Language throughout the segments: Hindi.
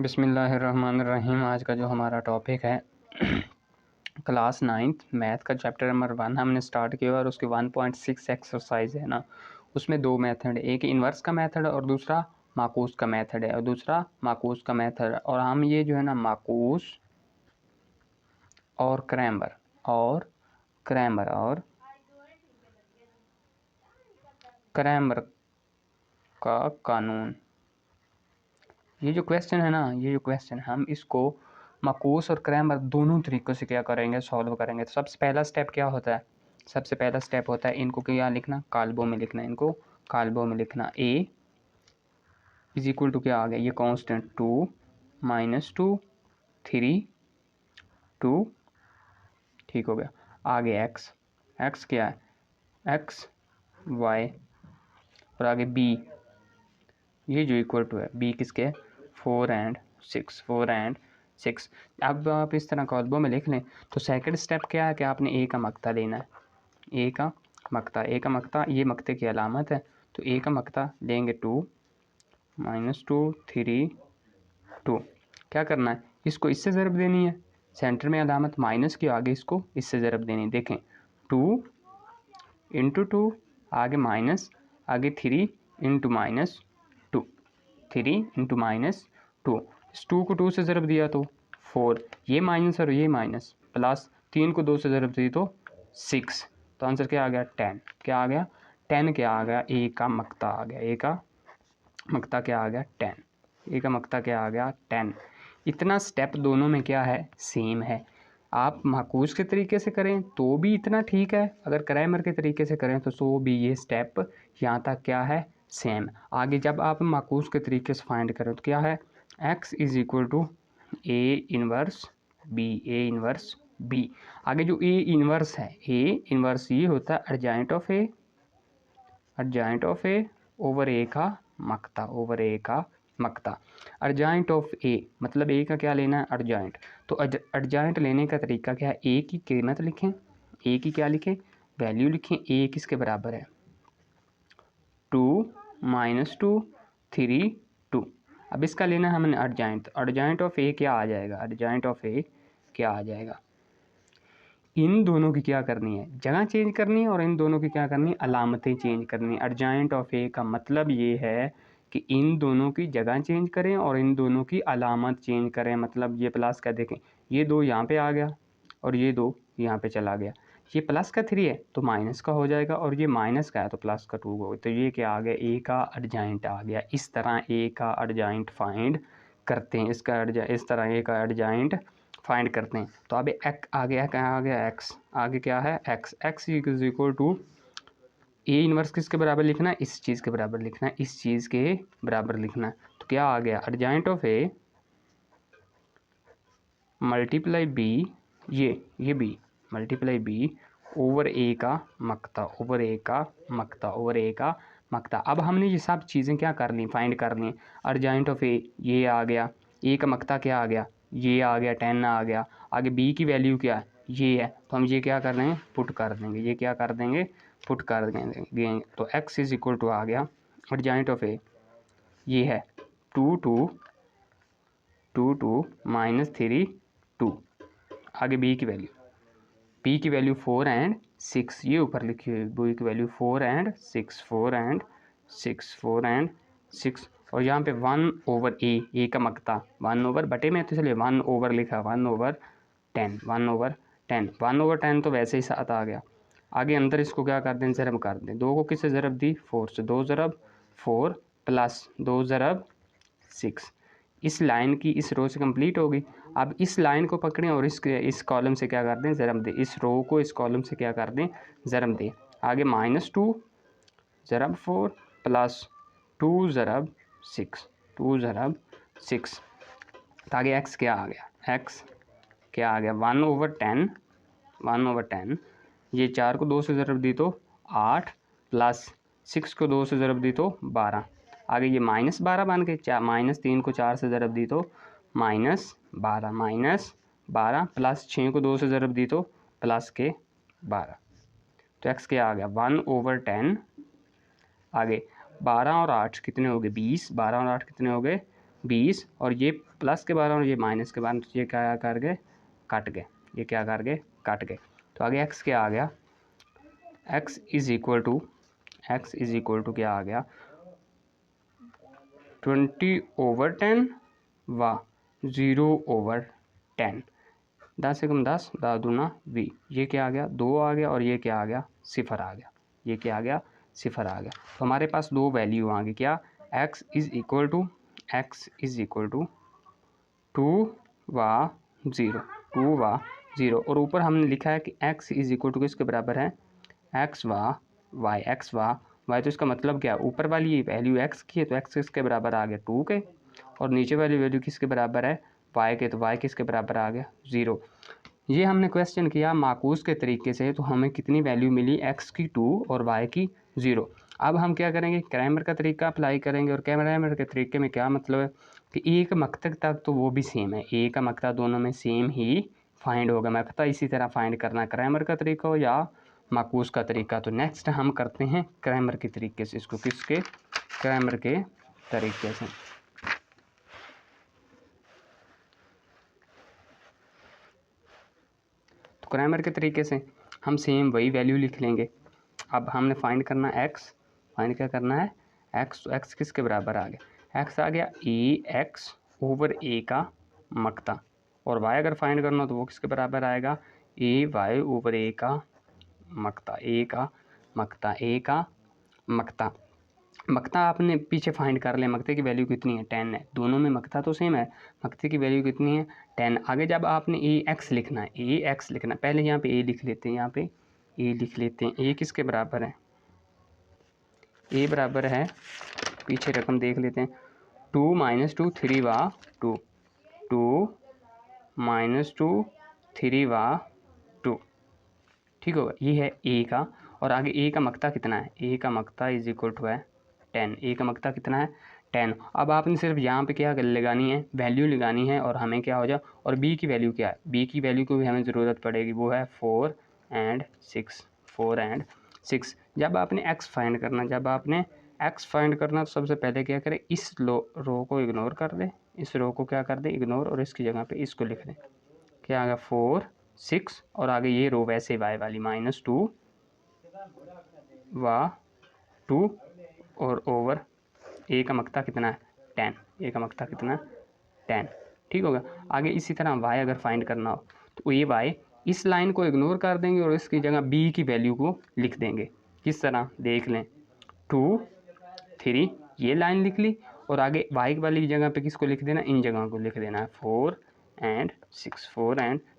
बिस्मिल्लाहिर्रहमानिर्रहीम। आज का जो हमारा टॉपिक है क्लास 9th मैथ का चैप्टर नंबर 1 हमने स्टार्ट किया और उसके 1.6 एक्सरसाइज है ना, उसमें दो मेथड है, एक इन्वर्स का मेथड और दूसरा माकूस का मेथड है और हम ये जो है ना माकूस और क्रैमर का कानून, ये जो क्वेश्चन है हम इसको माकूस और क्रैमर दोनों तरीक़ों से क्या करेंगे, सॉल्व करेंगे। तो सबसे पहला स्टेप क्या होता है? इनको क्या लिखना, काल्बों में लिखना। ए इज इक्वल टू क्या आ गया, ये कांस्टेंट 2 - 2 3 2, ठीक हो गया। आगे एक्स क्या है, एक्स वाई, और आगे बी, ये जो इक्वल टू है बी किसके, 4 और 6। अब आप इस तरह कॉलबों में लिख लें। तो सेकंड स्टेप क्या है कि आपने ए का मक्ता लेना है, ए का मक्ता, ये मक्ते की अलामत है। तो ए का मक्ता लेंगे 2 - 2 3 2। क्या करना है, इसको इससे ज़रब देनी है, सेंटर में अलामत माइनस की, आगे इसको इससे ज़रब देनी है। देखें 2 × 2, आगे माइनस, आगे 3 × -2, 3 × -2। इस 2 को 2 से ज़रब दिया तो 4, ये माइनस और ये माइनस, प्लस 3 को 2 से ज़रब दी तो 6। तो आंसर क्या आ गया, 10। क्या आ गया, 10 क्या आ गया, ए का मक्ता आ गया, ए का मक्ता क्या आ गया, 10। ए का मक्ता क्या आ गया, 10। इतना स्टेप दोनों में क्या है, सेम है। आप माकूस के तरीके से करें तो भी इतना ठीक है, अगर क्रैमर के तरीके से करें तो भी ये स्टेप यहाँ तक क्या है, सेम। आगे जब आप माकूस के तरीके से फाइंड करें तो क्या है, x is equal to A inverse B. आगे जो ए इनवर्स है, ए इनवर्स ये होता है urgent of A over A का मक्ता। अर्जेंट ऑफ ए मतलब ए का क्या लेना है, अर्जेंट। तो अर्जेंट लेने का तरीका क्या है, ए की कीमत लिखें, ए की क्या लिखें, वैल्यू लिखें। ए किसके बराबर है, 2 - 2 3 2। अब इसका लेना है हमने अर्जेंट ऑफ ए क्या आ जाएगा, इन दोनों की क्या करनी है, जगह चेंज करनी है, और इन दोनों की क्या करनी है, अलामतें चेंज करनी है। अर्जेंट ऑफ ए का मतलब ये है कि इन दोनों की जगह चेंज करें और इन दोनों की अलामत चेंज करें। मतलब ये प्लस का देखें, ये 2 यहाँ पे आ गया और ये 2 यहाँ पे चला गया। ये प्लस का 3 है तो माइनस का हो जाएगा, और ये माइनस का है तो प्लस का 2 होगा। तो ये क्या आ गया, ए का अर्जेंट आ गया। इस तरह ए का अर्जेंट फाइंड करते हैं, इस तरह ए का अर्जेंट फाइंड करते हैं। तो अब आगे क्या आ गया, एक्स, आगे क्या है, X is equal to A inverse किसके बराबर लिखना है, इस चीज़ के बराबर लिखना है, इस चीज़ के बराबर लिखना है। तो क्या आ गया, अर्जेंट ऑफ ए मल्टीप्लाई बी, ये B multiply B over A का मक्ता। अब हमने ये सब चीज़ें क्या कर ली, फाइंड कर ली। अर्जेंट ऑफ ए ये आ गया, ए का मक्ता क्या आ गया, ये आ गया, 10 आ गया। आगे बी की वैल्यू क्या है, ये है, तो हम ये क्या कर रहे हैं, पुट कर देंगे। तो x इज इक्वल टू आ गया, अर्जेंट ऑफ ए ये है 2 2 2 2 -3 2। आगे बी की वैल्यू 4 और 6, ये ऊपर लिखी हुई, बी की वैल्यू 4 और 6। और यहाँ पे 1 ओवर ए का मक्ता 1 ओवर बटे में, तो इसलिए 1 ओवर लिखा, 1 ओवर 10 तो वैसे ही 7 आ गया। आगे अंदर इसको क्या कर दें, ज़रब कर दें। 2 को किससे ज़रब दी, 4 से, 2 ज़रब 4 प्लस 2 ज़रब 6। इस लाइन की इस रो से कंप्लीट होगी। अब इस लाइन को पकड़ें और इस कॉलम से क्या कर दें, ज़रब दें। इस रो को इस कॉलम से क्या कर दें, ज़रब दें। आगे -2 ज़रब 4 प्लस 2 ज़रब 6। तो आगे x क्या आ गया, 1 ओवर 10। ये 4 को 2 से ज़रब दी तो 8 प्लस 6 को 2 से ज़रब दी तो 12। आगे ये -12 बन के, -3 को 4 से ज़रब दी तो -12 प्लस 6 को 2 से ज़रब दी तो प्लस के 12। तो x क्या आ गया, 1 ओवर 10। आगे 12 और 8 कितने हो गए, 20। 12 और 8 कितने हो गए, 20 और ये प्लस के 12 और ये माइनस के 12, तो ये क्या कर गए, कट गए, ये क्या कर गए, कट गए। तो आगे x क्या आ गया, x इज़ इक्वल टू क्या आ गया, 20/10 व 0/10, 10 से कम 10, 10 दूना 20, ये क्या आ गया, 2 आ गया और ये क्या आ गया, 0 आ गया, ये क्या आ गया, 0 आ गया। तो हमारे पास दो वैल्यू आ गई, क्या, x इज़ इक्वल टू 2 व 0 और ऊपर हमने लिखा है कि x इज़ इक्वल टू किसके बराबर है, x व y, तो इसका मतलब क्या, ऊपर वाली वैल्यू x की है तो x किसके बराबर आ गया, 2 के, और नीचे वाली वैल्यू किसके बराबर है, y के, तो y किसके बराबर आ गया, 0। ये हमने क्वेश्चन किया माकूस के तरीके से, तो हमें कितनी वैल्यू मिली, x की 2 और y की 0। अब हम क्या करेंगे, क्रैमर का तरीका अप्लाई करेंगे, और क्रैमर के तरीके में क्या मतलब है कि एक मकतक तक तो वो भी सेम है, ए का मकता दोनों में सेम ही फाइंड होगा, मकता इसी तरह फाइंड करना, क्रैमर का तरीका हो या माकूस का तरीका। तो नेक्स्ट हम करते हैं क्रैमर के तरीके से इसको, किसके, क्रैमर के तरीके से। तो क्रैमर के तरीके से हम सेम वही वैल्यू लिख लेंगे। अब हमने फाइंड करना x, फाइंड क्या करना है, x, तो x किसके बराबर आ गया, x आ गया ax/a का मकता, और y अगर फाइंड करना तो वो किसके बराबर आएगा, ay/a का मकता, a का मकता। मकता आपने पीछे फाइंड कर लिया, मकते की वैल्यू कितनी है, 10 है, दोनों में मकता तो सेम है, मकते की वैल्यू कितनी है, 10। आगे जब आपने ax लिखना है, पहले यहाँ पे a लिख लेते हैं, यहाँ पे a लिख लेते हैं, a किसके बराबर है, a बराबर है, पीछे रकम देख लेते हैं, 2 - 2 3 व 2, 2 - 2 3 व 2, ठीक होगा, ये है a का। और आगे a का मकता कितना है, a का मकता इज इक्वल टू है 10, a का मकता कितना है 10। अब आपने सिर्फ यहाँ पे क्या लगानी है, वैल्यू लगानी है, और हमें क्या हो जाए, और b की वैल्यू क्या है, b की वैल्यू को भी हमें ज़रूरत पड़ेगी, वो है 4 और 6। जब आपने x फाइंड करना, तो सबसे पहले क्या करें, इस रो को इग्नोर कर दे, इस रो को क्या कर दे, इग्नोर, और इसकी जगह पे इसको लिख दें, क्या आ गया 4 6, और आगे ये रो वैसे y वाली -2 व 2 और ओवर a का मकता कितना है 10, a का मकता कितना है 10, ठीक होगा। आगे इसी तरह y अगर फाइंड करना हो तो ये y इस लाइन को इग्नोर कर देंगे और इसकी जगह b की वैल्यू को लिख देंगे, किस तरह देख लें, 2 3 ये लाइन लिख ली, और आगे y वाली जगह पे किसको लिख देना, इन जगह को लिख देना है 4 और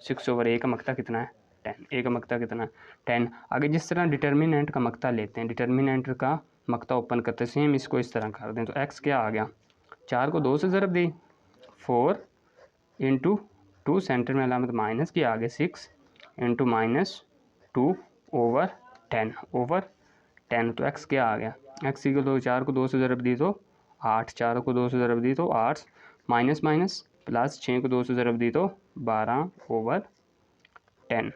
6 ओवर a का मकता कितना है 10, a का मकता कितना है 10। आगे जिस तरह डिटर्मिनेंट का मकता लेते हैं, डिटर्मिनेंट का मकता ओपन करते हैं, सेम इसको इस तरह कर दें, तो x क्या आ गया, 4 को 2 से ज़रब दी, 4 × 2 सेंटर में अलामत माइनस की, आगे 6 × -2 ओवर 10 तो x क्या आ गया, x इक्वल तो 4 को 2 से ज़रब दी तो 8, 4 को 2 से ज़रब दी तो 8, माइनस प्लस 6 को 2 से ज़रब दी तो 12/10,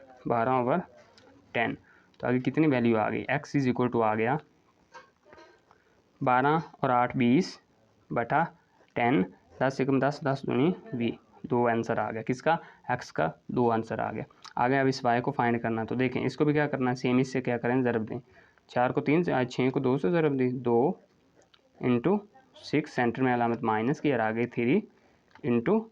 तो आगे कितनी वैल्यू आ गई, x इज़ इक्वल टू आ गया 12 और 8 20/10, 10 से कम 10, 10 दूनी 20, 2 आंसर आ गया, किसका, x का 2 आंसर आ गया। आगे अब इस y को फाइंड करना, तो देखें इसको भी क्या करना है, सेम इससे क्या करें, ज़रब दें, 4 को 3 से, 6 को 2 से ज़रब दी, 2 × 6 सेंटर में अलामत माइनस की, और आगे 3 ×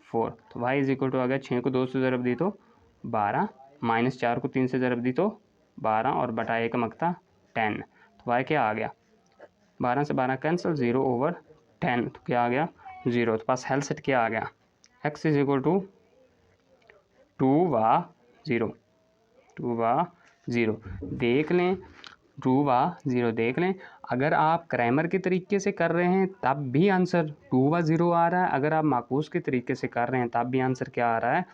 4, तो y इज इक्वल टू आ गया, 6 को 2 से ज़रब दी तो 12, -4 को 3 से ज़रब दी तो 12, और बटा a का मकता 10, तो y क्या आ गया, 12 से 12 कैंसिल, 0/10, तो क्या आ गया 0। तो पास हेल्थ सेट क्या आ गया, x इज इक्वल टू 2 व 0 देख लें, 2 व 0 देख लें। अगर आप क्रैमर के तरीके से कर रहे हैं तब भी आंसर 2 व 0 आ रहा है, अगर आप माकूस के तरीके से कर रहे हैं तब भी आंसर क्या आ रहा है,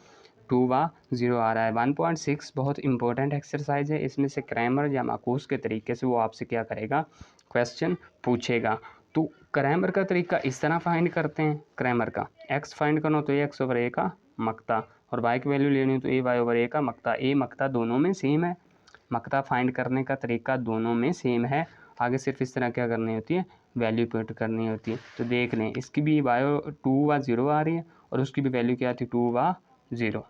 2 व 0 आ रहा है। 1.6 बहुत इंपॉर्टेंट एक्सरसाइज है, इसमें से क्रैमर या माकूस के तरीके से वो आपसे क्या करेगा, क्वेश्चन पूछेगा। तो क्रैमर का तरीका इस तरह फाइंड करते हैं, क्रैमर का x फाइंड करना तो x ओवर a का मकता, और y की वैल्यू लेनी तो y ओवर a का मकता, a मकता दोनों में सेम है, मकता फाइंड करने का तरीका दोनों में सेम है। आगे सिर्फ इस तरह क्या करनी होती है, वैल्यू पुट करनी होती है। तो देख लें, इसकी भी y 2 व 0 आ रही है और उसकी भी वैल्यू क्या थी 2 व 0।